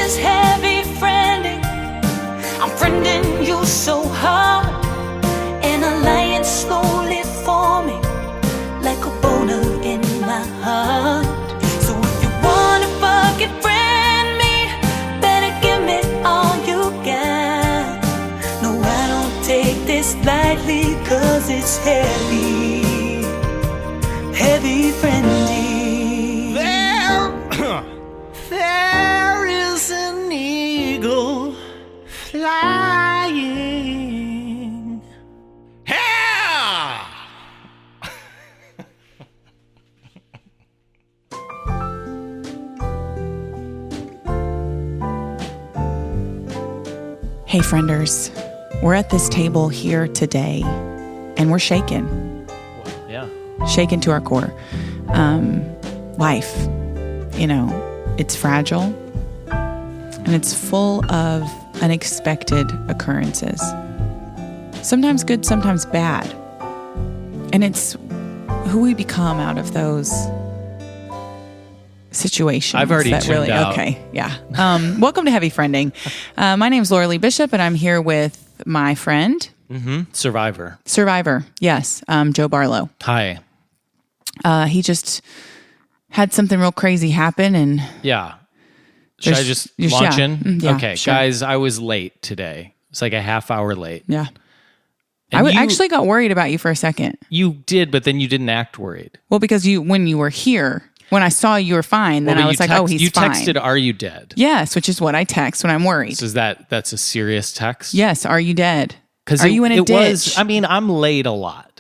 is heavy friending. I'm friending you so hard. An alliance slowly forming like a boner in my heart. So if you wanna fucking friend me, better give me all you got. No, I don't take this lightly, cause it's heavy, heavy friending. There is an eagle flying. Yeah! Hey, frienders, we're at this table here today, and we're shaken. Yeah. Shaken to our core. Life, it's fragile, and it's full of unexpected occurrences. Sometimes good, sometimes bad. And it's who we become out of those situations. I've already tuned out. Okay, yeah. Welcome to Heavy Friending. My name's Laura Lee Bishop, and I'm here with my friend. Survivor, yes, Joe Barlow. Hi. He just had something real crazy happen, and Yeah. Should I just launch in? Yeah, okay, sure. guys, I was late today. It's like a half hour late. yeah. And I actually got worried about you for a second. You did, but then you didn't act worried. Well, because when you were here, when I saw you were fine, then Well, I was like, oh, he's you fine. texted, "Are you dead?" Yes, which is what I text when I'm worried. So that's a serious text? Yes, are you dead? Because Are you in a ditch? I'm late a lot.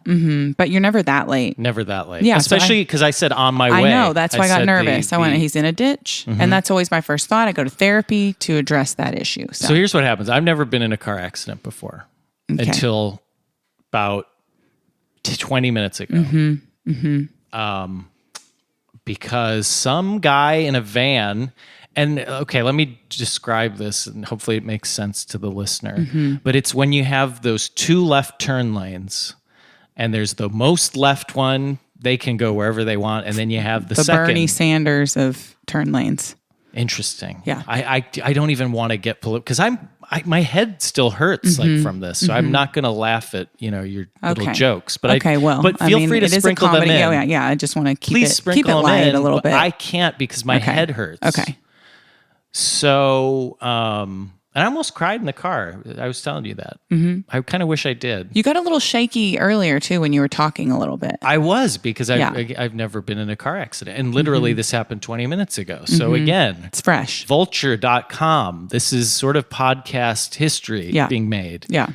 But you're never that late. Never that late. Yeah, so Especially because I said on my I way. know. That's why I got said nervous. I went, he's in a ditch. And that's always my first thought. I go to therapy to address that issue. So here's what happens. I've never been in a car accident before until about 20 minutes ago. Because some guy in a van, and okay, let me describe this and hopefully it makes sense to the listener. But it's when you have those two left turn lanes and there's the most left one, they can go wherever they want. And then you have the second. Bernie Sanders of turn lanes. Interesting. Yeah. I don't even want to get political because my head still hurts from this. So I'm not going to laugh at, your little jokes, but but feel free to sprinkle them in. Yeah. I just want to keep Please it sprinkle light them in, a little bit. I can't because my head hurts. Okay. So, and I almost cried in the car. I was telling you that. I kind of wish I did. You got a little shaky earlier too when you were talking a little bit. I was because Yeah. I've never been in a car accident. And literally this happened 20 minutes ago. So again, It's fresh. vulture.com. This is sort of podcast history being made. Yeah.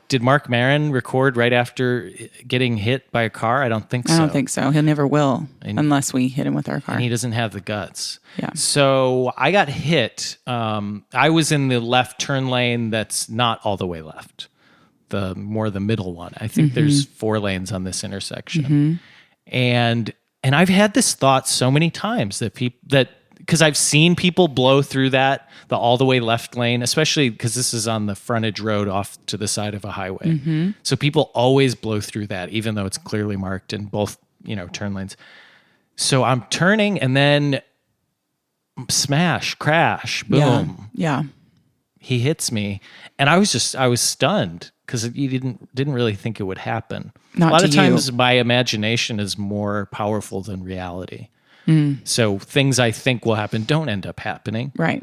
Did Mark Maron record right after getting hit by a car? I don't think so. I don't think so. He never will unless we hit him with our car. And he doesn't have the guts. Yeah. So I got hit. I was in the left turn lane that's not all the way left. The middle one. I think there's 4 lanes on this intersection. And I've had this thought so many times that because I've seen people blow through the all the way left lane, especially because this is on the frontage road off to the side of a highway. So people always blow through that, even though it's clearly marked in both, turn lanes. So I'm turning and then smash, crash, boom. Yeah. He hits me. And I was stunned because you didn't really think it would happen. Not a lot to of times my imagination is more powerful than reality. So things I think will happen don't end up happening. Right.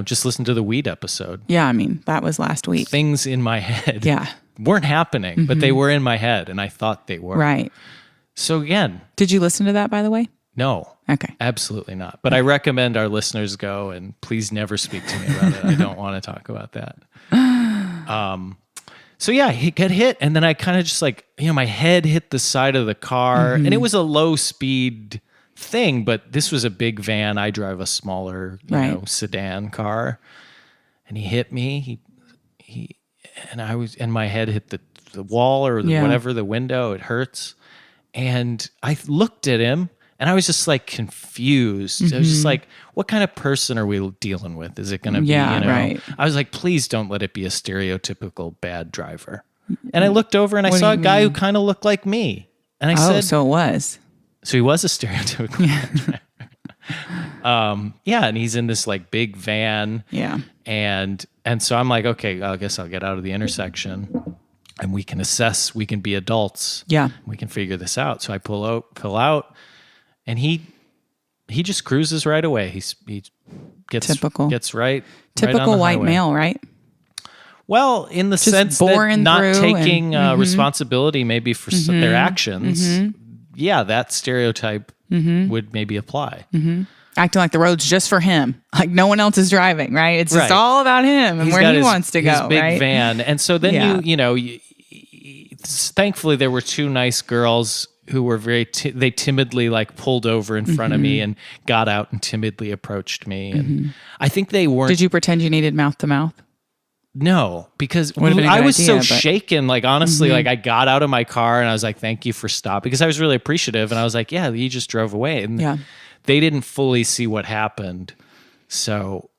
Just listen to the weed episode. Yeah. I mean, that was last week. Things in my head weren't happening, but they were in my head and I thought they were. Right. So again. Did you listen to that, by the way? No. Okay. Absolutely not. But I recommend our listeners go and please never speak to me about it. I don't want to talk about that. So yeah, he got hit and then I kind of just my head hit the side of the car and it was a low speed thing, but this was a big van. I drive a smaller, sedan car and he hit me. And my head hit the wall or whatever, the window, it hurts. And I looked at him and I was just confused. I was just what kind of person are we dealing with? Is it going to be, right. I was like, please don't let it be a stereotypical bad driver. And I looked over and I saw a guy who kind of looked like me. And I said, so it was. So he was a stereotypical bad driver. Yeah, and he's in this like big van. Yeah. And so I'm like, okay, I guess I'll get out of the intersection and we can assess, we can be adults. Yeah. We can figure this out. So I pull out and he just cruises right away. He gets right. Typical on the white highway. male, right? Well, in the Just sense that boring not through taking responsibility maybe for their actions. Yeah, that stereotype would maybe apply. Acting like the road's just for him. Like no one else is driving, right? It's just Right. all about him and He's where got he his, wants to his go, big right? van. And so then Yeah. thankfully there were two nice girls who were they timidly like pulled over in front of me and got out and timidly approached me. And I think they weren't. Did you pretend you needed mouth to mouth? No, because Would've been a I good was idea, so but- shaken. Like, honestly, like I got out of my car and I was like, thank you for stopping, because I was really appreciative. And I was like, yeah, you just drove away. And Yeah. they didn't fully see what happened. So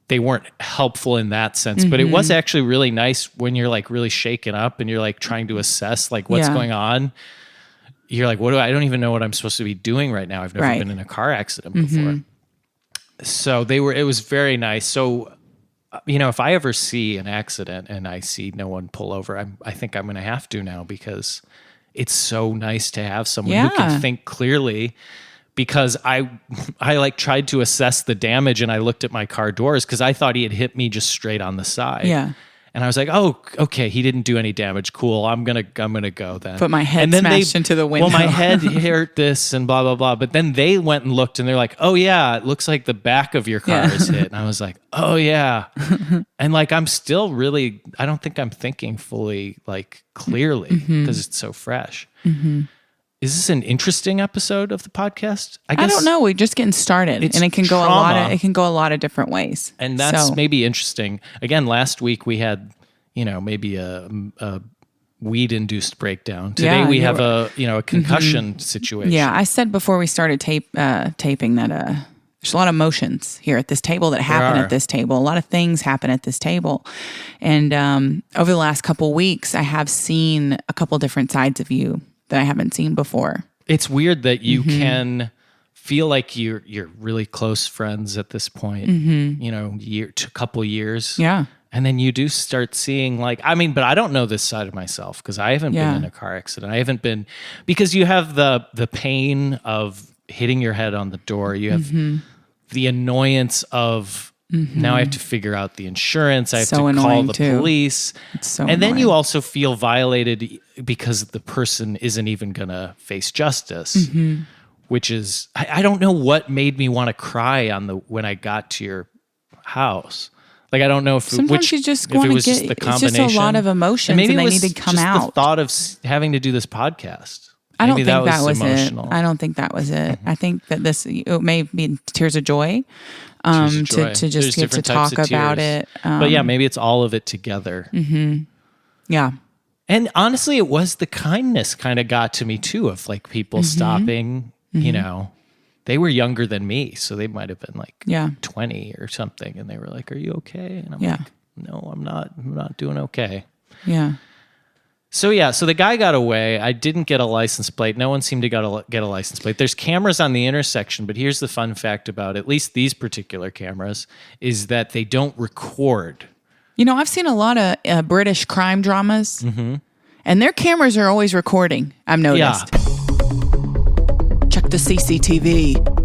they weren't helpful in that sense. But it was actually really nice when you're like really shaken up and you're like trying to assess like what's Yeah. going on. You're like, I don't even know what I'm supposed to be doing right now. I've never Right. been in a car accident before. So it was very nice. So, if I ever see an accident and I see no one pull over, I think I'm going to have to now, because it's so nice to have someone who Yeah. can think clearly. Because I like tried to assess the damage and I looked at my car doors because I thought he had hit me just straight on the side. Yeah. And I was like, oh, okay, he didn't do any damage. Cool. I'm gonna go then. But my head And then smashed into the window. Well, my head hurt this and blah, blah, blah. But then they went and looked and they're like, oh yeah, it looks like the back of your car is hit. And I was like, oh yeah. And like, I'm still really, I don't think I'm thinking fully like clearly because it's so fresh. Is this an interesting episode of the podcast? I don't know. We're just getting started, It's and it can go trauma. It can go a lot of different ways. And that's So, maybe interesting. Again, last week we had, maybe a weed-induced breakdown. Today Yeah, we you have a concussion situation. yeah. I said before we started taping that there's a lot of emotions here at this table that happen are. at this table. A lot of things happen at this table, and over the last couple weeks, I have seen a couple different sides of you that I haven't seen before. It's weird that you can feel like you're really close friends at this point. Couple years. Yeah. And then you do start seeing but I don't know this side of myself because I haven't Yeah. been in a car accident. I haven't been, because you have the pain of hitting your head on the door. You have the annoyance of now I have to figure out the insurance. I have So to call annoying, the too. police. It's so and then you annoying. also feel violated because the person isn't even going to face justice, which is, I don't know what made me want to cry when I got to your house. Like, I don't know if Sometimes you just if it wanna was just get- the it's just a combination. lot of emotions, maybe and it they was need to come just out. the thought of having to do this podcast. I don't Maybe think that was emotional. it. I don't think that was it. I think that it may be tears of joy, Tears of joy. to There's just get to different types talk of about tears. it. But yeah, maybe it's all of it together. Yeah. And honestly, it was the kindness kind of got to me too, of like people stopping, they were younger than me. So they might have been like Yeah. 20 or something. And they were like, are you okay? And I'm Yeah. like, no, I'm not doing okay. Yeah. So yeah, so the guy got away. I didn't get a license plate. No one seemed to get a license plate. There's cameras on the intersection, but here's the fun fact about at least these particular cameras is that they don't record. I've seen a lot of British crime dramas, and their cameras are always recording. I've noticed. Check the CCTV.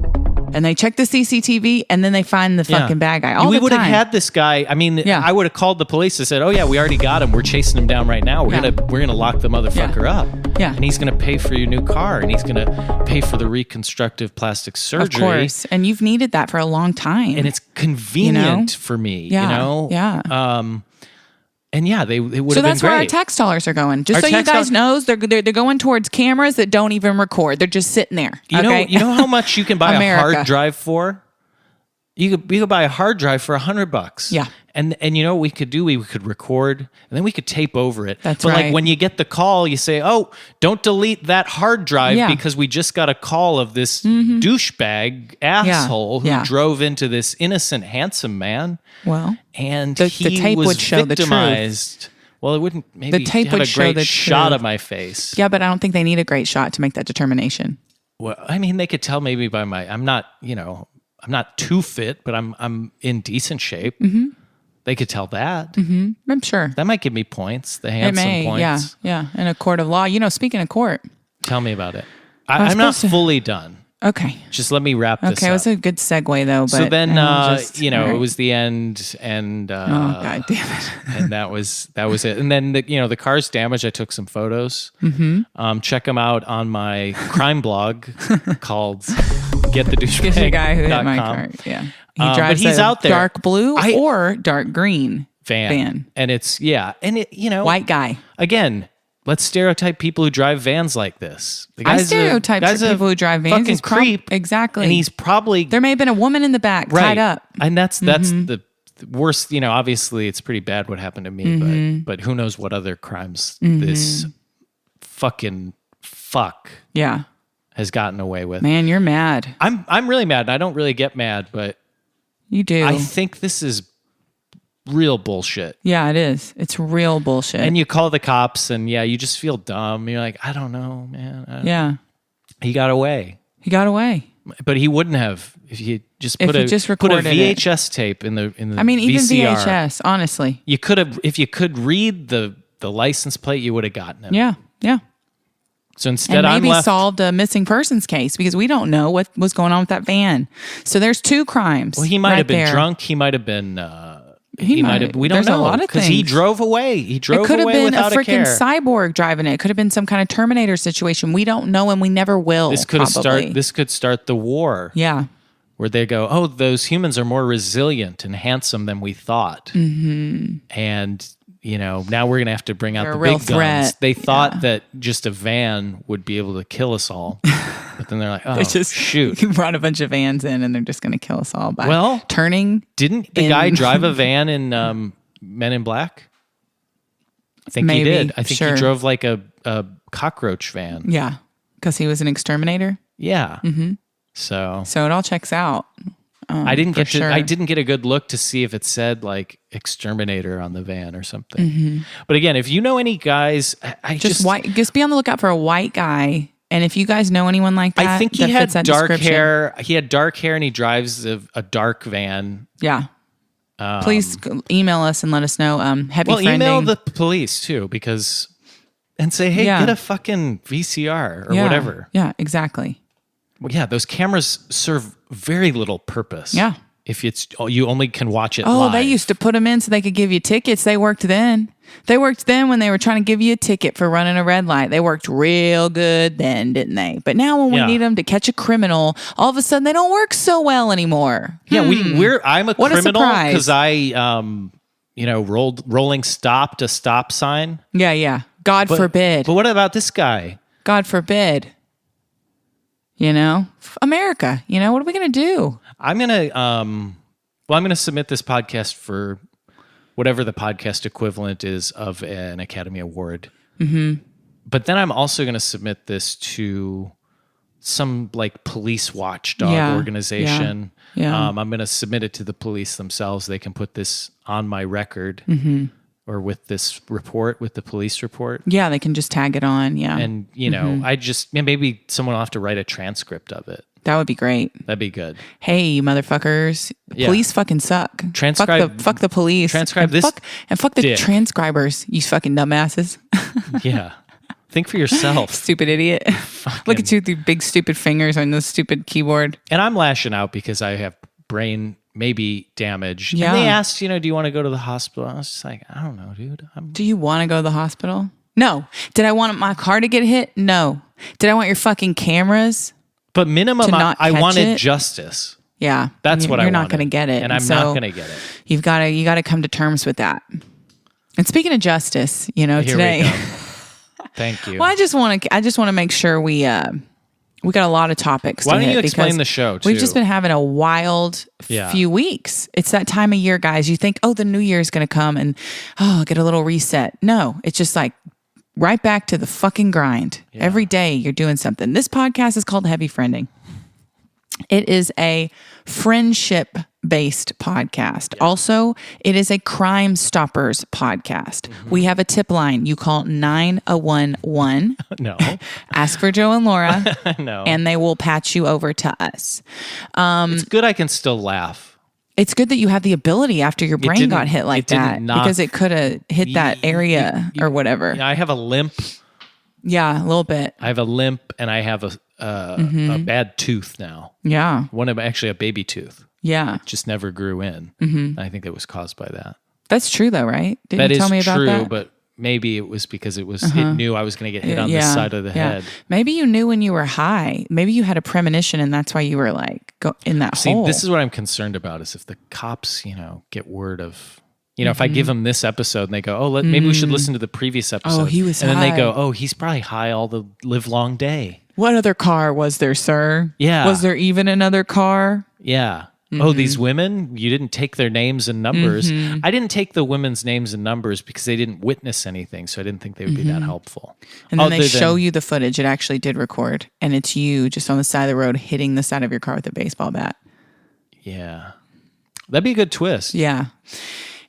And they check the CCTV, and then they find the fucking bad guy. We the would have time. had this guy. I mean, Yeah. I would have called the police and said, "Oh yeah, we already got him. We're chasing him down right now. We're Yeah. gonna lock the motherfucker up. Yeah. and he's gonna pay for your new car, and he's gonna pay for the reconstructive plastic surgery. Of course. And you've needed that for a long time. And it's convenient for me. Yeah. Yeah. And yeah, it would So have been that's where our great. tax dollars are going. Just Our so you tax guys dollars- know, they're going towards cameras that don't even record. They're just sitting there. You okay? know how much you can buy a America. hard drive for? You could buy a hard drive for $100. Yeah. And you know what we could do? We could record and then we could tape over it. That's but right. like when you get the call, you say, "Oh, don't delete that hard drive Yeah. because we just got a call of this douchebag asshole who Yeah. drove into this innocent, handsome man, Well, and The he tape was would show the truth. victimized." Well, it wouldn't. Maybe The tape have would a show great the shot truth. of my face. yeah, but I don't think they need a great shot to make that determination. Well, I mean, they could tell maybe by my. I'm not. I'm not too fit, but I'm in decent shape. They could tell that. I'm sure. That might give me points. The It handsome may, points. yeah. In a court of law. Speaking of court. Tell me about it. I'm not fully done. Okay. Just let me wrap this Okay, up. it was a good segue though. But So then, all it right. was the end, and Oh God damn it! and that was it. And then the car's damaged. I took some photos. Check them out on my crime blog called It's the guy who hit my car. Yeah, he but drives he's a out there. dark blue or dark green van, and it's and it white guy. Again. Let's stereotype people who drive vans like this. The I guy's stereotype people who drive vans. Fucking He's creep. Exactly. And he's probably there may have been a woman in the back tied up. And that's the worst. Obviously it's pretty bad what happened to me, but who knows what other crimes this fucking fuck Yeah, has gotten away with. man, you're mad. I'm really mad. I don't really get mad, but You do. I think this is real bullshit. Yeah, it is. It's real bullshit. And you call the cops, and you just feel dumb. You're like, I don't know, man. Yeah, He got away. he got away. But he wouldn't have if you just If put he a just put a recorded it. VHS tape in the I mean, even VCR. VHS. Honestly. You could have, if you could read the license plate, you would have gotten him. Yeah. Yeah. So instead, And I'm maybe left. solved a missing persons case because we don't know what was going on with that van. So there's two crimes. Well, he might right have been there. drunk. He might have been. He might might. have. We don't There's know a lot of because he things. drove away. He It drove could have away been a without a freaking care. cyborg driving it. It could have been some kind of Terminator situation. We don't know, and we never will. This could probably. This could start the war. Yeah. Where they go, oh, those humans are more resilient and handsome than we thought. Mm-hmm. And, now we're going to have to bring out They're the a real big threat. guns. They thought that just a van would be able to kill us all. But then they're like, oh, shoot. You brought a bunch of vans in, and they're just going to kill us all by Well, turning. Didn't the guy drive a van in Men in Black? I think Maybe, he did. I think sure. he drove like a cockroach van. Yeah, because he was an exterminator. Yeah. Mm-hmm. So So it all checks out. I didn't get to. sure. I didn't get a good look to see if it said like exterminator on the van or something. Mm-hmm. But again, if you know any guys, I Just white. Just be on the lookout for a white guy. And if you guys know anyone like that, I think he that had fits that dark description. hair. He had dark hair, and he drives a dark van. Yeah. Please email us and let us know. Heavy Well, email friending. the police too, and say, hey, Yeah. get a fucking VCR or Yeah. whatever. Yeah, exactly. Well, yeah, those cameras serve very little purpose. Yeah. If you only can watch it Oh, live. they used to put them in so they could give you tickets. They worked then. They worked then when they were trying to give you a ticket for running a red light. They worked real good then, didn't they? But now when we Yeah. need them to catch a criminal, all of a sudden they don't work so well anymore. Yeah, I'm a What a criminal surprise. because I rolling stop to stop sign. Yeah. God forbid. But what about this guy? God forbid. America. What are we going to do? I'm gonna submit this podcast for whatever the podcast equivalent is of an Academy Award. Mm-hmm. But then I'm also gonna submit this to some like police watchdog organization. Yeah. I'm gonna submit it to the police themselves. They can put this on my record or with this report, with the police report. Yeah, they can just tag it on. Yeah. And I just maybe someone will have to write a transcript of it. that would be great. That'd be good. Hey, you motherfuckers. Yeah. Police fucking suck. Transcribe- Fuck the police. transcribe and this fuck the dick. transcribers, you fucking dumbasses. Yeah. Think for yourself. Stupid idiot. Look at you with your big stupid fingers on the stupid keyboard. And I'm lashing out because I have brain maybe damage. Yeah. And they asked, do you want to go to the hospital? I was just like, I don't know, dude. Do you want to go to the hospital? No. Did I want my car to get hit? No. Did I want your fucking cameras? But minimum, To not I catch wanted it? justice. Yeah. That's what I You're wanted. not going to get it. And I'm so not going to get it. You got to come to terms with that. And speaking of justice, Here today. we go. Thank you. Well, I just want to make sure we got a lot of topics. Why to don't you hit explain because the show, We've too? just been having a wild Yeah. few weeks. It's that time of year, guys. You think, the new year is going to come and get a little reset. No, it's just like right back to the fucking grind. Yeah. Every day you're doing something. This podcast is called Heavy Friending. It is a friendship based podcast. Also, it is a Crime Stoppers podcast. We have a tip line. You call 911, No. ask for Joe and Laura, No. and they will patch you over to us. It's good I can still laugh. It's good that you have the ability after your brain got hit like it didn't that knock- because it could have hit that area or whatever. I have a limp. Yeah, a little bit. I have a limp, and I have a bad tooth now. Yeah. Actually a baby tooth. Yeah. Just never grew in. I think it was caused by that. That's true though, right? Didn't That you is tell me about true, that? but maybe it was because it knew I was going to get hit on the side of the head. Maybe you knew when you were high. Maybe you had a premonition and that's why you were like in that See, hole. this is what I'm concerned about is if the cops, get word of, if I give them this episode and they go, oh, maybe we should listen to the previous episode. Oh, he was And then they high. go, oh, he's probably high all the live long day. What other car was there, sir? Yeah. Was there even another car? Yeah. Oh, these women, you didn't take their names and numbers. I didn't take the women's names and numbers because they didn't witness anything. So I didn't think they would be that helpful. And then Other they show than- you the footage. It actually did record. And it's you just on the side of the road hitting the side of your car with a baseball bat. Yeah. That'd be a good twist. Yeah.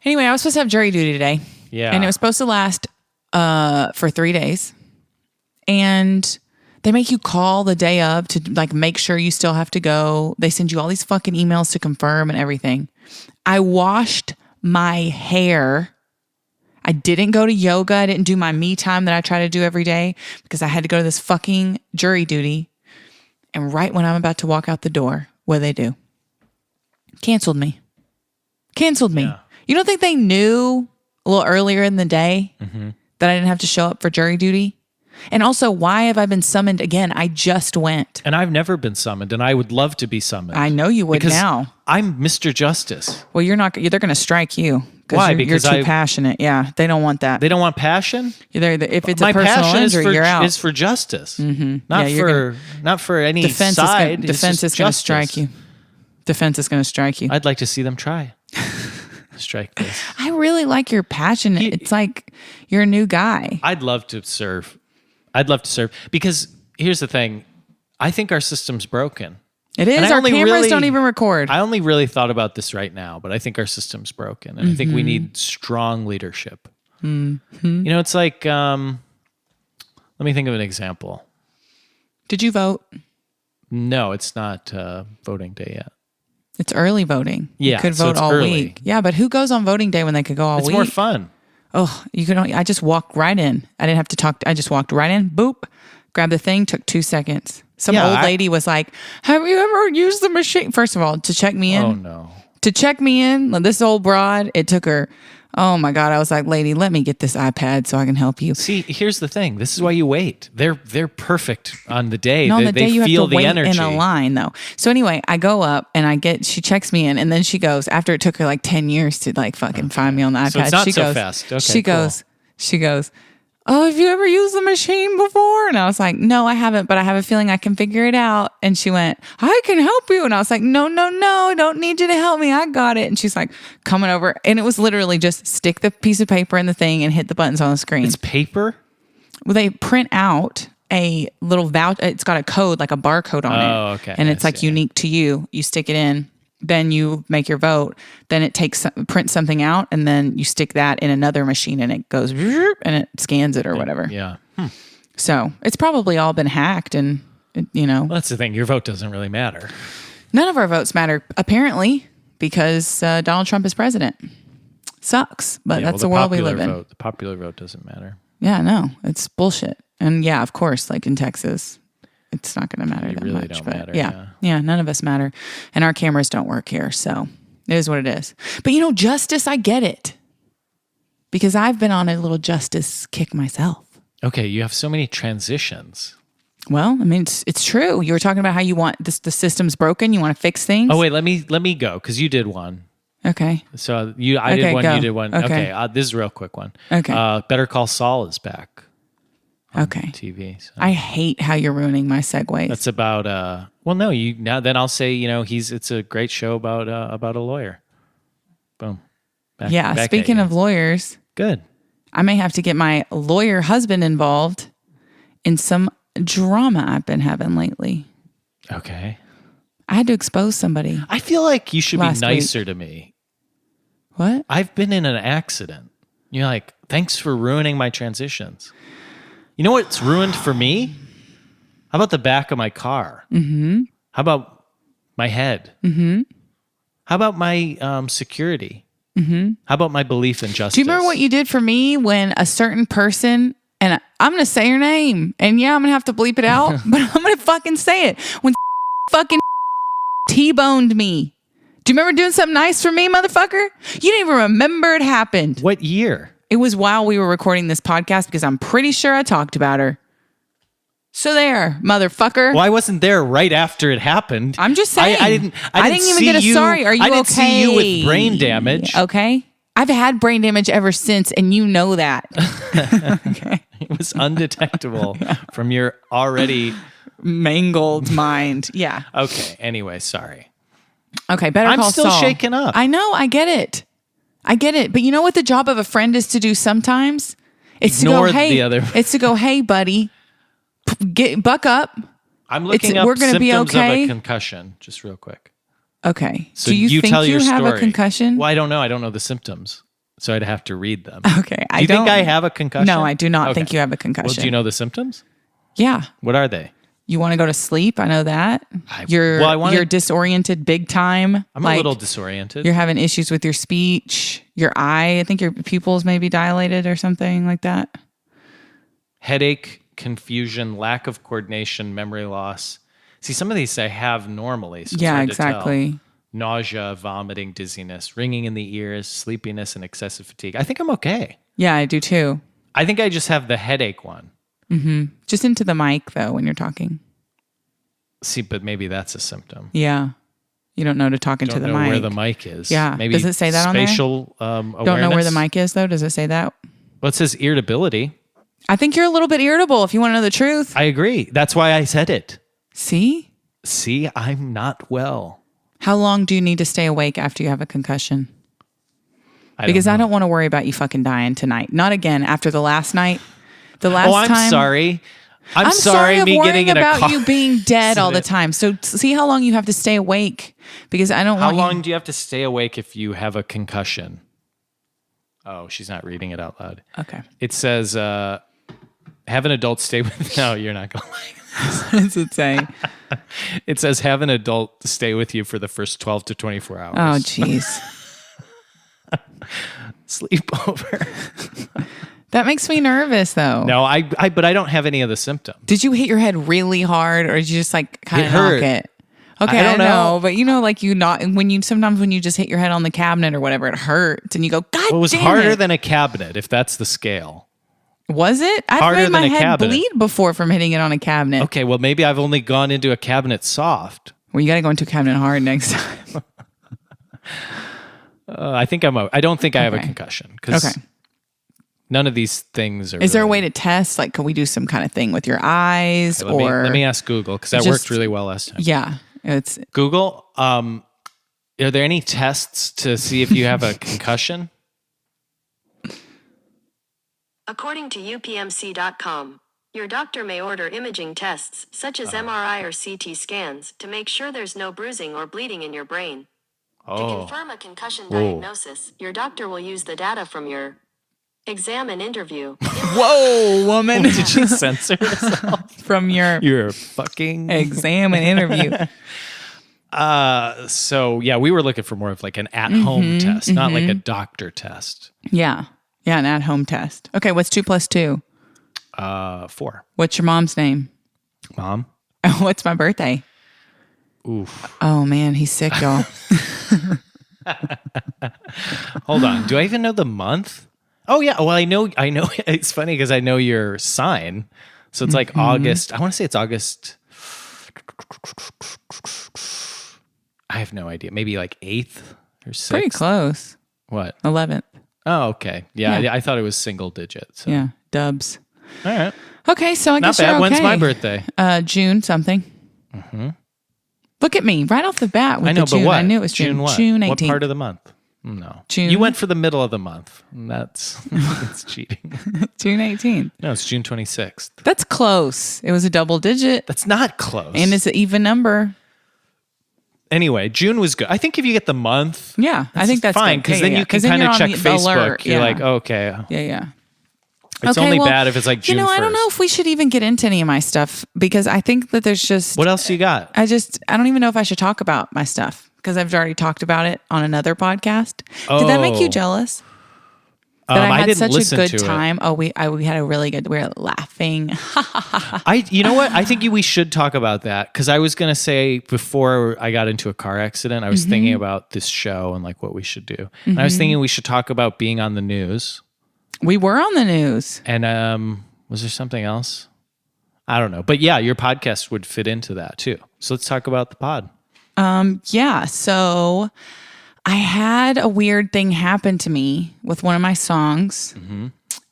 Anyway, I was supposed to have jury duty today. Yeah. And it was supposed to last for 3 days. And they make you call the day of to like make sure you still have to go. They send you all these fucking emails to confirm and everything. I washed my hair. I didn't go to yoga. I didn't do my me time that I try to do every day because I had to go to this fucking jury duty. And right when I'm about to walk out the door, what do? Canceled me. Canceled me. Yeah. You don't think they knew a little earlier in the day that I didn't have to show up for jury duty? And also, why have I been summoned again? I just went. And I've never been summoned, and I would love to be summoned. I know you would because now. I'm Mr. Justice. Well, you're not. They're going to strike you. Why? You're Because too passionate. Yeah, they don't want that. They don't want passion. If it's My a personal passion injury, you're out. is for justice, not Yeah, you're not for any Defense side. is defense is going to strike you. Defense is going to strike you. I'd like to see them try. Strike this. I really like your passion. It's like you're a new guy. I'd love to serve. I'd love to serve because here's the thing. I think our system's broken. It is. And I Our only cameras really- don't even record. I only really thought about this right now, but I think our system's broken, and I think we need strong leadership. It's like, let me think of an example. Did you vote? No, it's not voting day yet. It's early voting. Yeah, You could so vote it's all early. week. Yeah, but who goes on voting day when they could go all It's week? more fun. Oh, you could. I just walked right in. I didn't have to talk. I just walked right in. Boop. Grabbed the thing. Took 2 seconds. Some Yeah, old I- lady was like, "Have you ever used the machine?" First of all, to check me in. Oh no. To check me in, like, this old broad. It took her. Oh my God! I was like, "Lady, let me get this iPad so I can help you." See, here's the thing. This is why you wait. They're perfect on the day. No, on they the day you feel have to the wait energy. in a line, though. So anyway, I go up and she checks me in, and then she goes. After it took her like 10 years to like fucking find me on the iPad, So it's not she so goes. fast. Okay, she cool. goes. Oh, have you ever used the machine before? And I was like, no, I haven't, but I have a feeling I can figure it out. And she went, I can help you. And I was like, no, I don't need you to help me. I got it. And she's like coming over. And it was literally just stick the piece of paper in the thing and hit the buttons on the screen. It's paper. Well, they print out a little voucher. It's got a code, like a barcode on it. Oh, okay. And I it's like see. unique to you. You stick it in, then you make your vote. Then it prints something out, and then you stick that in another machine, and it goes and it scans it or whatever. Yeah. So it's probably all been hacked, and Well, that's the thing. Your vote doesn't really matter. none of our votes matter apparently because Donald Trump is president. Sucks, but Yeah, that's the world we live in. The popular vote doesn't matter. Yeah, no, it's bullshit. And yeah, of course, like in Texas, it's not going to matter You that really much. don't But matter, yeah, none of us matter. And our cameras don't work here. So it is what it is. But justice, I get it. Because I've been on a little justice kick myself. Okay, you have so many transitions. Well, I mean, it's true. You were talking about how you want the system's broken. You want to fix things. Oh wait, let me go because you did one. Okay. So I Okay, did one. go. You did one. Okay. Okay, this is a real quick one. Okay. Better Call Saul is back on Okay. TV. So I hate how you're ruining my segues. that's about. Well, no, you now. Then I'll say it's a great show about a lawyer. Boom. Back yeah. at Speaking you. of lawyers, Good. I may have to get my lawyer husband involved in some drama I've been having lately. Okay. I had to expose somebody. I feel like you should be Last nicer to me. What? I've been in an accident. You're like, thanks for ruining my transitions. You know what's ruined for me? How about the back of my car? Mm-hmm. How about my head? Mm-hmm. How about my security? Mm-hmm. How about my belief in justice? Do you remember what you did for me when a certain person, and I'm going to say your name, and yeah, I'm going to have to bleep it out, but I'm going to fucking say it. When fucking T-boned me. Do you remember doing something nice for me, motherfucker? You didn't even remember it happened. What year? It was while we were recording this podcast because I'm pretty sure I talked about her. So there, motherfucker. Well, I wasn't there right after it happened. I'm just saying. I didn't even see get a you, sorry. Are you okay? I didn't see you with brain damage. Okay. I've had brain damage ever since, and you know that. Okay. It was undetectable from your already mangled mind. Yeah. Okay. Anyway, sorry. Okay. Better I'm call still Saul. shaken up. I know. I get it. But you know what the job of a friend is to do sometimes? It's Ignore to go, hey, the other. It's to go, hey, buddy, buck up. I'm looking up we're gonna be symptoms okay. of a concussion, just real quick. Okay. So do you think tell you your have story. a concussion? Well, I don't know. I don't know the symptoms, so I'd have to read them. Okay. Do you think I have a concussion? No, I do not Okay. think you have a concussion. Well, do you know the symptoms? Yeah. What are they? You want to go to sleep? I know that. I You're disoriented big time. I'm a little disoriented. You're having issues with your speech, your eye. I think your pupils may be dilated or something like that. Headache, confusion, lack of coordination, memory loss. See, some of these I have normally. So it's Yeah, hard to tell. exactly. Nausea, vomiting, dizziness, ringing in the ears, sleepiness, and excessive fatigue. I think I'm okay. Yeah, I do too. I think I just have the headache one. Just into the mic though when you're talking. See, but maybe that's a symptom. Yeah. You don't know to talk into Don't the know mic. where the mic is. Yeah. Maybe Does it say that on there? spatial awareness. Don't know where the mic is though. Does it say that? Well, it says irritability. I think you're a little bit irritable if you want to know the truth. I agree. That's why I said it. See? See, I'm not well. How long do you need to stay awake after you have a concussion? I don't want to worry about you fucking dying tonight. Not again after the last night. The last Oh, I'm time. sorry. I'm sorry of me worrying getting in a about car. you being dead all the time. So see how long you have to stay awake because I don't How want long you. do you have to stay awake if you have a concussion? Oh, she's not reading it out loud. Okay. It says, have an adult stay with. No, you're not going. What does it say? It says have an adult stay with you for the first 12 to 24 hours. Oh, jeez. Sleepover. That makes me nervous though. No, but I don't have any of the symptoms. Did you hit your head really hard or did you just like kind It of knock hurt. it? Okay, I I don't know, know. but you know, like sometimes when you just hit your head on the cabinet or whatever, it hurts and you go, God Well, it was damn harder it. than a cabinet, if that's the scale. Was it? I've Harder made my than a head cabinet. bleed before from hitting it on a cabinet. Okay, well, maybe I've only gone into a cabinet soft. Well, you got to go into a cabinet hard next time. I think I don't think I have a Okay. concussion because Okay. none of these things are. Is there a really- way to test? Like, can we do some kind of thing with your eyes Let me ask Google because that just- worked really well last time. Yeah, it's Google, are there any tests to see if you have a concussion? According to UPMC.com, your doctor may order imaging tests, such as MRI or CT scans, to make sure there's no bruising or bleeding in your brain. To Oh, confirm a concussion Whoa. diagnosis, your doctor will use the data from your exam and interview. whoa, woman, did she censor herself? from your You're fucking. exam and interview. So yeah, we were looking for more of like an at-home test, not like a doctor test. Yeah, an at-home test. Okay, what's 2 + 2? 4. What's your mom's name? Mom. What's my birthday? Oof. Oh man, he's sick, y'all. Hold on. Do I even know the month? Oh yeah. Well, I know. It's funny because I know your sign. So it's like August. I want to say it's August. I have no idea. Maybe like 8th or 6th. Pretty close. What? 11th. Oh, okay. Yeah, Yeah. I thought it was single digit. So. Yeah, dubs. All right. Okay, so I Not guess you're bad. okay. When's my birthday? June something. Look at me right off the bat with I know, the June. but what? I knew it was June. What? June What 18th. part of the month? No. June. You went for the middle of the month. That's cheating. June 18th. No, it's June 26th. That's close. It was a double digit That's not close. and it's an even number. Anyway, June was good. I think if you get the month, Yeah, I think that's fine good. because Yeah, then yeah, you can 'cause then kind you're of on check the Facebook. alert. You're Yeah. like, okay, Yeah, yeah. it's Okay, only well, bad if it's like June 1st. I don't know if we should even get into any of my stuff because I think that there's just What else you got? I don't even know if I should talk about my stuff because I've already talked about it on another podcast. Did that make you Oh. jealous? That I had didn't such a listen good to it. time. Oh, we had a really good. We were laughing. You know what? I think we should talk about that because I was going to say before I got into a car accident, I was thinking about this show and like what we should do. And I was thinking we should talk about being on the news. We were on the news. And was there something else? I don't know. But yeah, your podcast would fit into that too. So let's talk about the pod. Yeah. So I had a weird thing happen to me with one of my songs.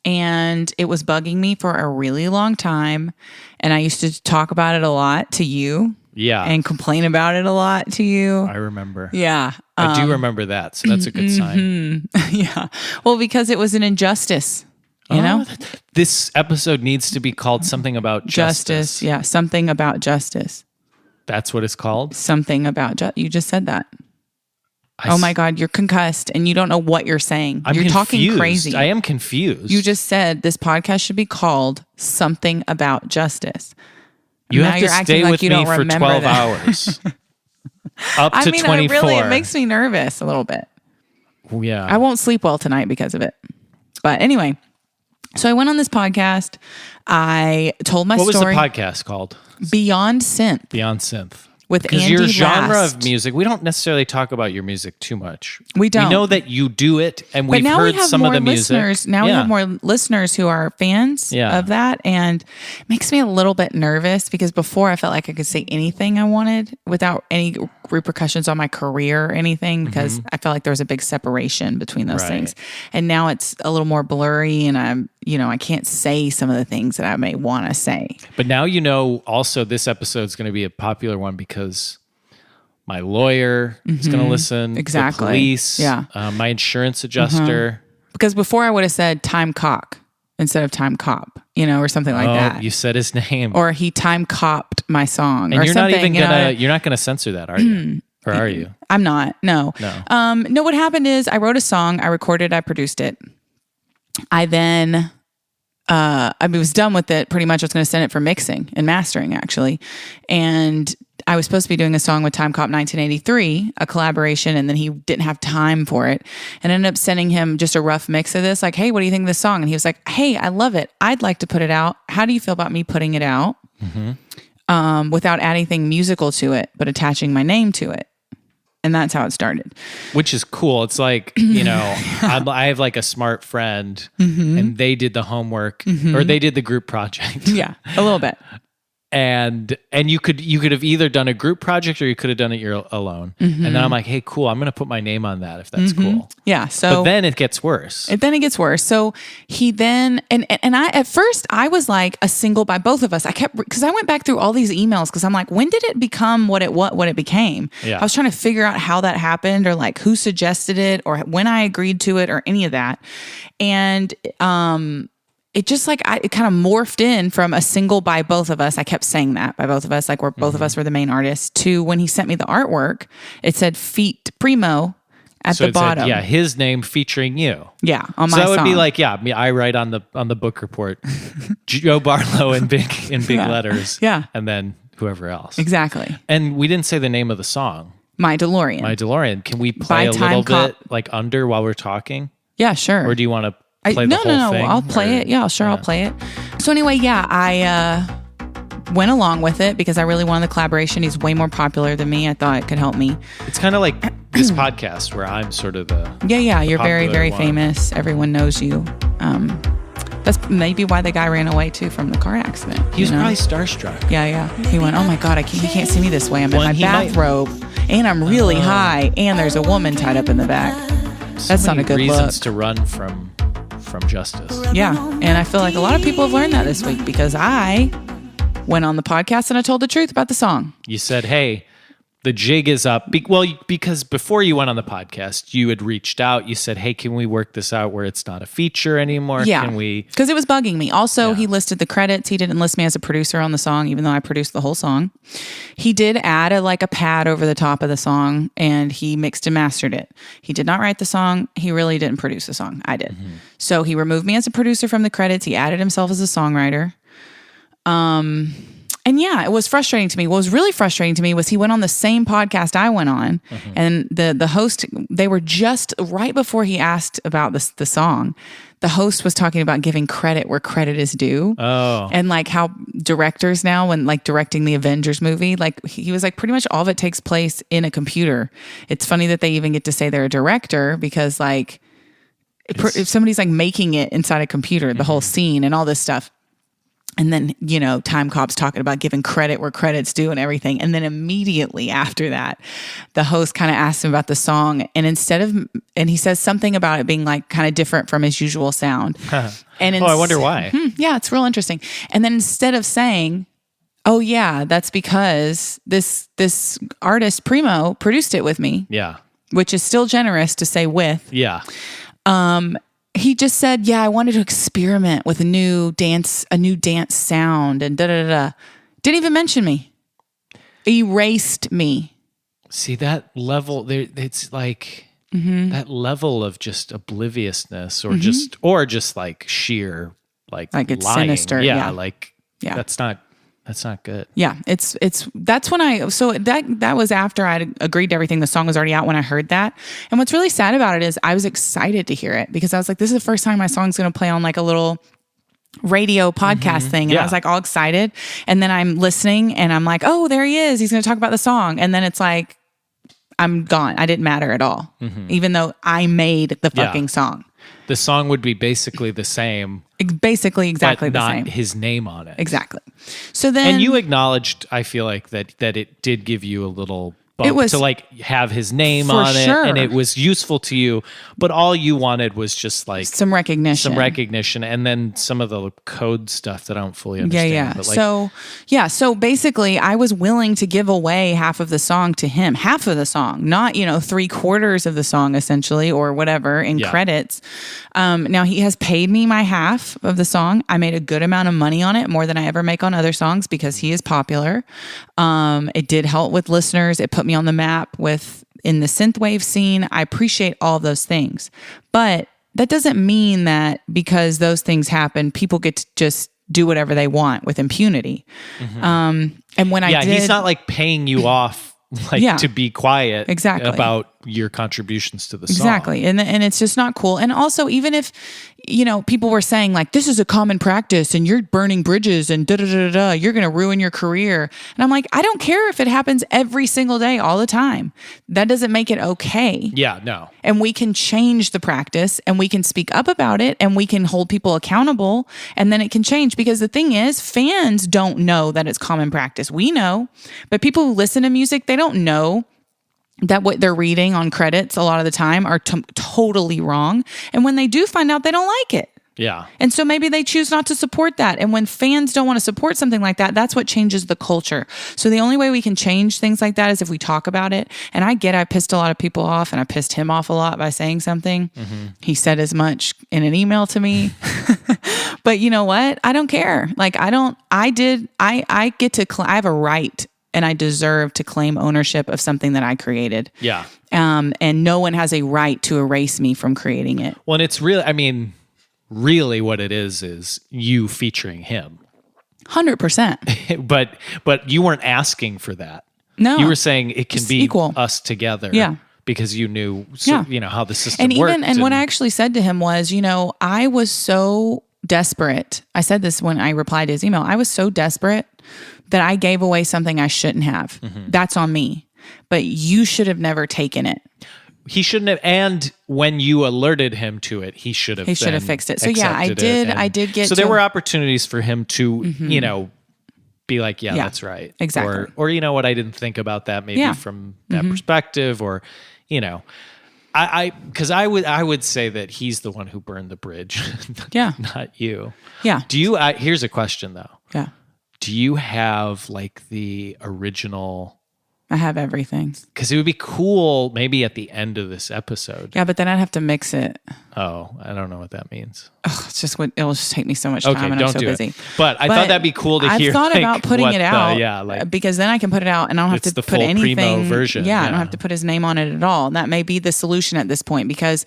And it was bugging me for a really long time. And I used to talk about it a lot to you. Yeah. And complain about it a lot to you. I remember. Yeah. I do remember that. So that's a good sign. Yeah. Well, because it was an injustice, you know? This episode needs to be called something about justice. Yeah. Something about justice. That's what it's called. Something about you just said that. Oh my God, you're concussed and you don't know what you're saying. I'm You're talking confused. crazy. I am confused. You just said this podcast should be called Something About Justice. You Now have to you're acting stay like with you me don't for remember 12 that. hours. Up to 24. It makes me nervous a little bit. Yeah. I won't sleep well tonight because of it. But anyway, so I went on this podcast. I told my What was the story. podcast called? Beyond Synth Beyond Synth. with Because Andy your genre Last. of music, we don't necessarily talk about your music too much. We don't. We know that you do it, and But we've now heard we have some more of the music. listeners. Now we Yeah. have more listeners who are fans Yeah. of that, and it makes me a little bit nervous because before I felt like I could say anything I wanted without any repercussions on my career or anything because I felt like there was a big separation between those Mm-hmm. Right. things. And now it's a little more blurry, and I can't say some of the things that I may want to say. But now you know also this episode is going to be a popular one because my lawyer is going to listen. Exactly. The police. Yeah. My insurance adjuster. Because before I would have said time cock instead of time cop, or something like that. You said his name. Or he time copped my song. and or you're not something, even gonna you're not gonna censor that, are you? Or are you? I'm not. No. No. No, what happened is I wrote a song, I recorded, I produced it. I then was done with it pretty much. I was going to send it for mixing and mastering actually. And I was supposed to be doing a song with Time Cop 1983, a collaboration, and then he didn't have time for it. And I ended up sending him just a rough mix of this, like, hey, what do you think of this song? And he was like, hey, I love it. I'd like to put it out. How do you feel about me putting it out? Without adding anything musical to it, but attaching my name to it. And that's how it started. Which is cool. It's like, I have like a smart friend and they did the homework or they did the group project. Yeah, a little bit. And you could have either done a group project or you could have done it alone. And then I'm like, hey, cool, I'm going to put my name on that if that's cool. Yeah. So But then it gets worse. then it gets worse. So he then and I at first I was like a single by both of us. I kept because I went back through all these emails because I'm like, when did it become what it became? Yeah. I was trying to figure out how that happened or like who suggested it or when I agreed to it or any of that. And it just like it kind of morphed in from a single by both of us. I kept saying that by both of us, like where both of us were the main artists, to when he sent me the artwork, it said Feet Primo at So the it said, bottom. his name featuring you. Yeah, on So my that would song. be like, I write on the book report, Joe Barlow in big letters. Yeah. And then whoever else. Exactly. And we didn't say the name of the song. My DeLorean. My DeLorean. Can we play a Time little Cop. bit like under while we're talking? Yeah, sure. Or do you want to play the no, whole thing? I'll play Or- it. Yeah, sure, I'll play it. So anyway, yeah, I went along with it because I really wanted the collaboration. He's way more popular than me. I thought it could help me. It's kind of like this podcast where I'm sort of the... Yeah, you're very, popular very one. famous. Everyone knows you. That's maybe why the guy ran away too from the car accident. He was you know? probably starstruck. Yeah. He went, oh my God, he can't see me this way. I'm Well, in and my he might- bathrobe and I'm really high and there's a woman tied up in the back. That's not a good reasons look. to run from justice. Yeah. And I feel like a lot of people have learned that this week because I went on the podcast and I told the truth about the song. You said, hey, the jig is up. Because before you went on the podcast, you had reached out. You said, "Hey, can we work this out where it's not a feature anymore? Yeah. Can we?" Because it was bugging me. Also, Yeah. he listed the credits. He didn't list me as a producer on the song, even though I produced the whole song. He did add a pad over the top of the song, and he mixed and mastered it. He did not write the song. He really didn't produce the song. I did. So he removed me as a producer from the credits. He added himself as a songwriter. And yeah, it was frustrating to me. What was really frustrating to me was he went on the same podcast I went on, and the host, they were just right before he asked about the song. The host was talking about giving credit where credit is due. Oh. And like how directors now, when like directing the Avengers movie, like he was like pretty much all of it takes place in a computer. It's funny that they even get to say they're a director because like if somebody's like making it inside a computer, the whole scene and all this stuff. And then, Time Cop's talking about giving credit where credit's due and everything. And then immediately after that, the host kind of asked him about the song. And and he says something about it being like kind of different from his usual sound. And I wonder why. Yeah, it's real interesting. And then instead of saying, "Oh yeah, that's because this artist Primo produced it with me," Yeah. which is still generous to say with. Yeah. He just said, "Yeah, I wanted to experiment with a new dance sound and da da da." Didn't even mention me. Erased me. See that level there, it's like that level of just obliviousness or just like sheer like it's lying. sinister. Yeah. Yeah. That's not good. Yeah, that's when that was after I agreed to everything. The song was already out when I heard that. And what's really sad about it is I was excited to hear it because I was like, this is the first time my song's going to play on like a little radio podcast thing. And I was like all excited. And then I'm listening and I'm like, oh, there he is. He's going to talk about the song. And then it's like, I'm gone. I didn't matter at all, even though I made the fucking song. The song would be basically the same. Basically exactly but the not same. his name on it. Exactly. So then, and you acknowledged, I feel like that it did give you a little bump It was- to like have his name For on sure. it, and it was useful to you. But all you wanted was just like some recognition. and then some of the code stuff that I don't fully understand. Yeah. But like, So basically I was willing to give away half of the song to him, half of the song, not, 3/4 of the song essentially, or whatever in credits. Now he has paid me my half of the song. I made a good amount of money on it, more than I ever make on other songs because he is popular. It did help with listeners. It put me on the map in the synthwave scene. I appreciate all of those things, but that doesn't mean that because those things happen, people get to just do whatever they want with impunity. And when I did, he's not like paying you off to be quiet Exactly. about your contributions to the song. Exactly. And it's just not cool. And also, even if, people were saying like, this is a common practice and you're burning bridges and you're going to ruin your career. And I'm like, I don't care if it happens every single day, all the time. That doesn't make it okay. Yeah, no. And we can change the practice and we can speak up about it and we can hold people accountable and then it can change. Because the thing is, fans don't know that it's common practice. We know, but people who listen to music, they don't know that what they're reading on credits a lot of the time are totally wrong. And when they do find out, they don't like it. Yeah. And so maybe they choose not to support that. And when fans don't want to support something like that, that's what changes the culture. So the only way we can change things like that is if we talk about it. And I pissed a lot of people off and I pissed him off a lot by saying something. He said as much in an email to me. But you know what? I don't care. Like I have a right and I deserve to claim ownership of something that I created. Yeah. And no one has a right to erase me from creating it. Well, and it's really what it is you featuring him. 100%. But you weren't asking for that. No. You were saying it can It's be equal. us together. Yeah. Because you knew, how the system And worked. even, what I actually said to him was, I was so desperate. I said this when I replied to his email. I was so desperate that I gave away something I shouldn't have. That's on me. But you should have never taken it. He shouldn't have, and when you alerted him to it, he should have fixed it. So yeah, I did get so there were opportunities for him to, be like, yeah, Yeah, that's right. exactly. Or you know what, I didn't think about that maybe from that perspective, or, because I would say that he's the one who burned the bridge. Yeah. Not you. Yeah. Do you, here's a question though. Yeah. Do you have like the original I have everything. Because it would be cool maybe at the end of this episode. Yeah, but then I'd have to mix it. Oh, I don't know what that means. Ugh, it'll just take me so much time, Okay, and don't I'm so do busy. it. But I thought that'd be cool to hear. I've thought like, about putting what it out, because then I can put it out, and I don't have It's to the put full anything. Primo version, Yeah, I yeah. don't have to put his name on it at all. And that may be the solution at this point, because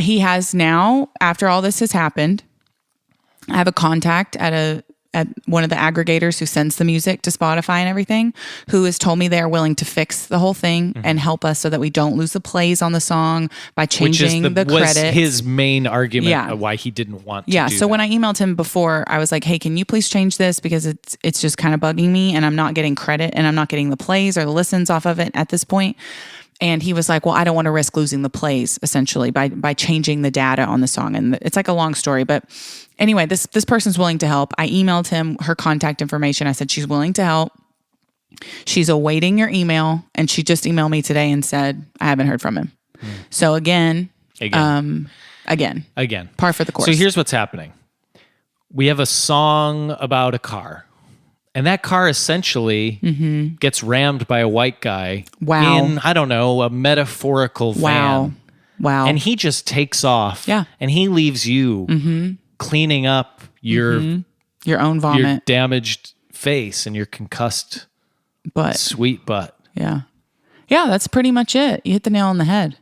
he has now, after all this has happened, I have a contact at one of the aggregators who sends the music to Spotify and everything, who has told me they're willing to fix the whole thing and help us so that we don't lose the plays on the song by changing the was credits. his main argument Yeah. of why he didn't want to Yeah. do So that. when I emailed him before, I was like, "Hey, can you please change this, because it's just kind of bugging me, and I'm not getting credit, and I'm not getting the plays or the listens off of it at this point." And he was like, "Well, I don't want to risk losing the plays, essentially, by changing the data on the song." And it's like a long story, but anyway, this person's willing to help. I emailed him her contact information. I said she's willing to help. She's awaiting your email, and she just emailed me today and said I haven't heard from him. So again, par for the course. So here's what's happening. We have a song about a car. And that car essentially gets rammed by a white guy Wow. in, I don't know, a metaphorical van. Wow. And he just takes off. Yeah. And he leaves you cleaning up your your own vomit, your damaged face and your concussed but sweet butt. yeah, that's pretty much it. You hit the nail on the head.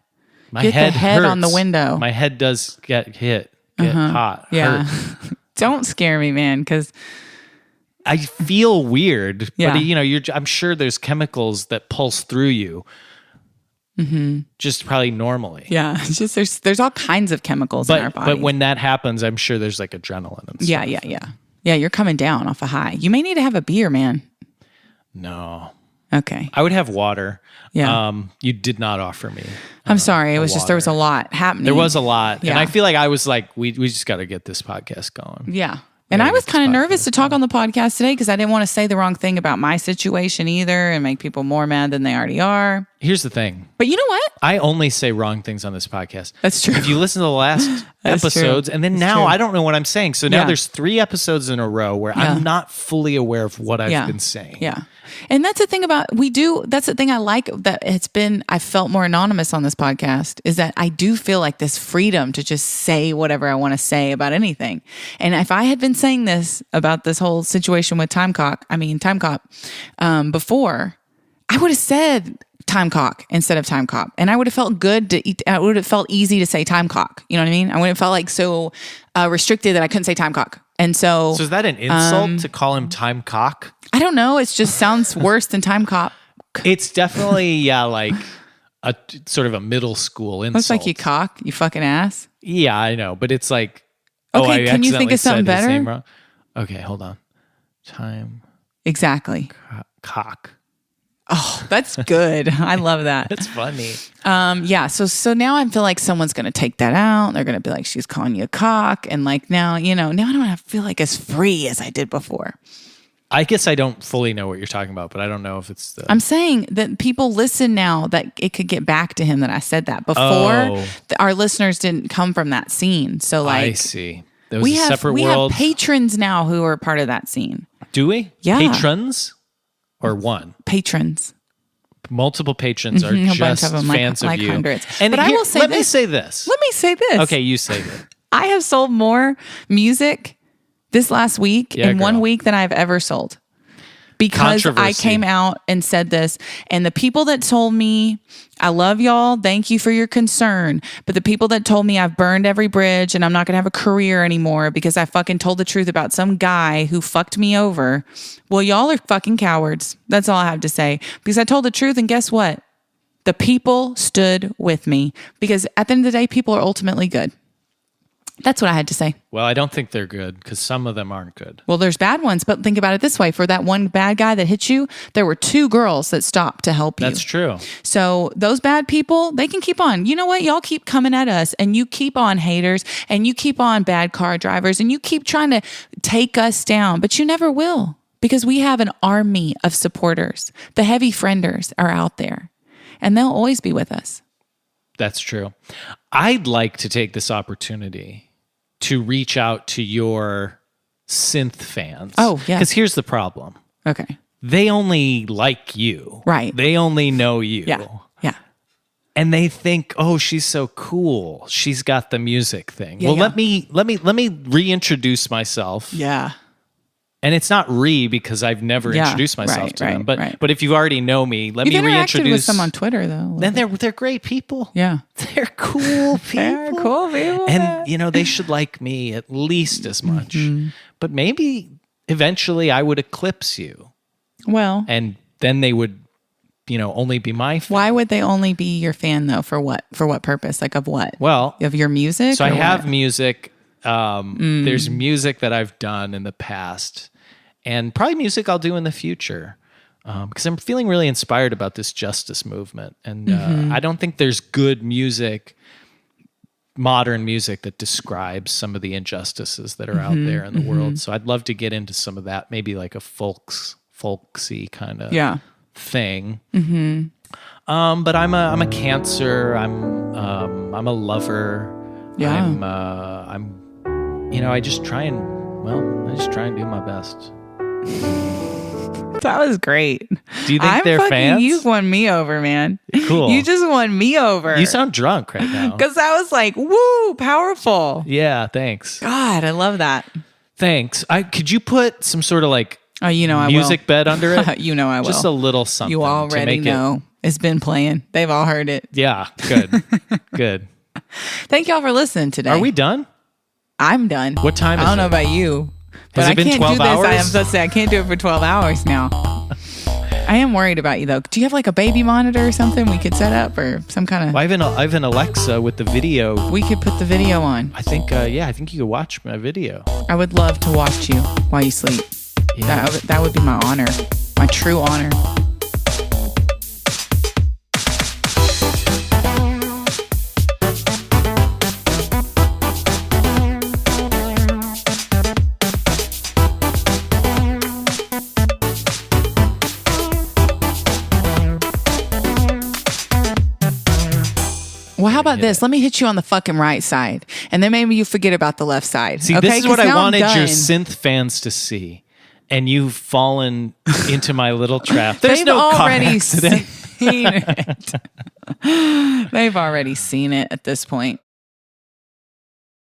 My Get the head head on the hurts. window. My head does get hit, get hot, Yeah, hurt. don't scare me, man, because I feel weird, Yeah. but I'm sure there's chemicals that pulse through you, just probably normally. yeah, it's just there's all kinds of chemicals in our body. But when that happens, I'm sure there's like adrenaline and stuff. yeah, you're coming down off a high. You may need to have a beer, man. No, Okay, I would have water. Yeah. You did not offer me. I'm sorry. It was just there was a water. lot happening. There was a lot, and Yeah. I feel like I was like, we just got to get this podcast going. Yeah. And I was kind of nervous to talk on the podcast today because I didn't want to say the wrong thing about my situation either and make people more mad than they already are. Here's the thing. But you know what? I only say wrong things on this podcast. That's true. If you listen to the last That's true. episodes, and then That's now true. I don't know what I'm saying. So now Yeah. there's 3 episodes in a row where Yeah. I'm not fully aware of what I've been saying. Yeah. And that's the thing that's the thing I like that I felt more anonymous on this podcast is that I do feel like this freedom to just say whatever I want to say about anything. And if I had been saying this about this whole situation with Time Cop, before, I would have said Time Cock instead of Time Cop. And I would have felt good I would have felt easy to say Time Cock. You know what I mean? I wouldn't have felt like so restricted that I couldn't say Time Cock. And so is that an insult to call him Time Cock? I don't know. It just sounds worse than Time Cop. It's definitely, like a sort of a middle school insult. It's like you cock, you fucking ass. Yeah, I know. But it's like, Okay, I can you think accidentally of something said his better? name wrong. Okay, hold on. Time Exactly. Cock. Oh, that's good. I love that. That's funny. Yeah. So now I feel like someone's going to take that out. They're going to be like, she's calling you a cock. And like now I don't feel like as free as I did before. I guess I don't fully know what you're talking about, but I don't know if it's the... I'm saying that people listen now that it could get back to him that I said that before. Our listeners didn't come from that scene. So like, I see. There was we a have separate we world. have patrons now who are part of that scene. Do we? Yeah. Patrons? Or one? Patrons. Multiple patrons are A bunch just of them, fans like of you. hundreds. And But I will say let me this. say this. Let me say this. Okay, you say it. I have sold more music this last week in 1 girl. week than I've ever sold. Because I Controversy. came out and said this, and the people that told me, I love y'all, thank you for your concern. But the people that told me I've burned every bridge and I'm not going to have a career anymore because I fucking told the truth about some guy who fucked me over. Well, y'all are fucking cowards. That's all I have to say. Because I told the truth, and guess what? The people stood with me because at the end of the day, people are ultimately good. That's what I had to say. Well, I don't think they're good because some of them aren't good. Well, there's bad ones, but think about it this way. For that one bad guy that hit you, there were 2 girls that stopped to help you. That's true. So those bad people, they can keep on. You know what? Y'all keep coming at us and you keep on haters and you keep on bad car drivers and you keep trying to take us down, but you never will because we have an army of supporters. The heavy frienders are out there and they'll always be with us. That's true. I'd like to take this opportunity to reach out to your synth fans. Oh, yeah. Because here's the problem. Okay. they only like you. Right. They only know you. Yeah. Yeah. And they think, oh, she's so cool. She's got the music thing. Yeah, well, yeah. let me reintroduce myself. Yeah. And it's not because I've never Yeah, introduced myself right, to them. right, But right. but if you already know me, let You've me interacted reintroduce with some on Twitter, though. Then they're great people. Yeah. They're cool people. They're cool people. And they should like me at least as much. Mm-hmm. But maybe eventually I would eclipse you. Well, And then they would, only be my fan. why would they only be your fan, though? For what? For what purpose? Like, of what? Well, Of your music? so I or have what? music. There's music that I've done in the past, and probably music I'll do in the future, because I'm feeling really inspired about this justice movement. And I don't think there's good music, modern music, that describes some of the injustices that are out there in the world. So I'd love to get into some of that, maybe like a folksy kind of Yeah. thing. But I'm a Cancer. I'm a lover. Yeah. I just try and do my best. That was great. Do you think they're fans? You won me over, man. Cool. You just won me over. You sound drunk right now. Because I was like, woo, powerful. Yeah, thanks. God, I love that. Thanks. Could you put some sort of like Oh, I music will. bed under it? You know I will. Just a little something. You to already make know. It's been playing. They've all heard it. Yeah, good. Good. Thank y'all for listening today. Are we done? I'm done. What time I is don't know it? about you. But Has it I been can't 12 do this. I am hours? supposed to say I can't do it for 12 hours now. I am worried about you though. Do you have like a baby monitor or something we could set up, or some kind of? Well, I have an Alexa with the video. We could put the video on. I think you could watch my video. I would love to watch you while you sleep. Yeah. That would be my honor, my true honor. Well, how about this? Let me hit you on the fucking right side, and then maybe you forget about the left side. See, okay? this is what 'Cause I now I'm wanted your done. synth fans to see, and you've fallen into my little trap. There's They've no car already accident. seen it. They've already seen it at this point.